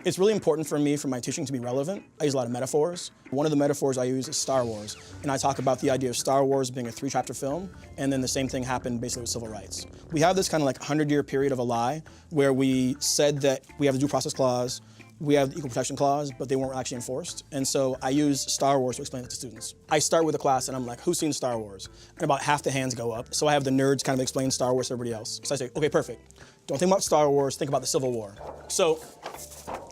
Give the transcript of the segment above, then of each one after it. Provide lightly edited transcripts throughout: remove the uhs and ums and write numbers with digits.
It's really important for me for my teaching to be relevant. I use a lot of metaphors. One of the metaphors I use is Star Wars, and I talk about the idea of Star Wars being a 3-chapter film, and then the same thing happened basically with civil rights. We have this kind of like 100-year period of a lie where we said that we have the due process clause, we have the equal protection clause, but they weren't actually enforced. And so I use Star Wars to explain it to students. I start with a class and I'm like, who's seen Star Wars? And about half the hands go up. So I have the nerds kind of explain Star Wars to everybody else. So I say, okay, perfect. Don't think about Star Wars, think about the Civil War. So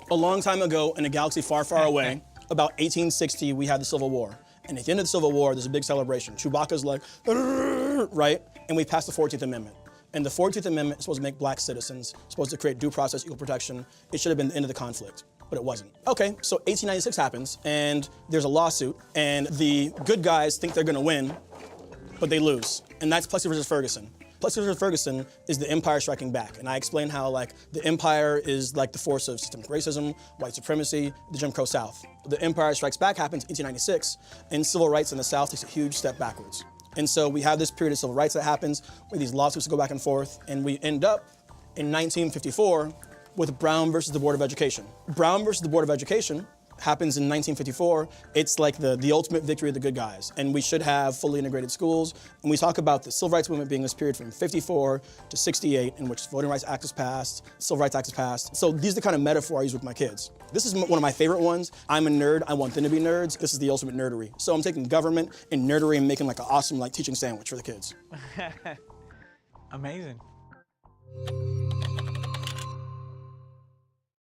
a long time ago in a galaxy far, far away, about 1860, we had the Civil War. And at the end of the Civil War, there's a big celebration. Chewbacca's like, right? And we passed the 14th Amendment. And the 14th Amendment is supposed to make black citizens, supposed to create due process, equal protection. It should have been the end of the conflict, but it wasn't. Okay, so 1896 happens, and there's a lawsuit, and the good guys think they're gonna win, but they lose. And that's Plessy versus Ferguson. Plessy versus Ferguson is the empire striking back. And I explain how like the empire is like the force of systemic racism, white supremacy, the Jim Crow South. The empire strikes back happens in 1896, and civil rights in the South takes a huge step backwards. And so we have this period of civil rights that happens, where these lawsuits go back and forth, and we end up in 1954 with Brown versus the Board of Education. Brown versus the Board of Education happens in 1954. It's like the ultimate victory of the good guys. And we should have fully integrated schools. And we talk about the civil rights movement being this period from 54 to 68, in which the Voting Rights Act is passed, Civil Rights Act is passed. So these are the kind of metaphor I use with my kids. This is one of my favorite ones. I'm a nerd, I want them to be nerds. This is the ultimate nerdery. So I'm taking government and nerdery and making like an awesome like teaching sandwich for the kids. Amazing.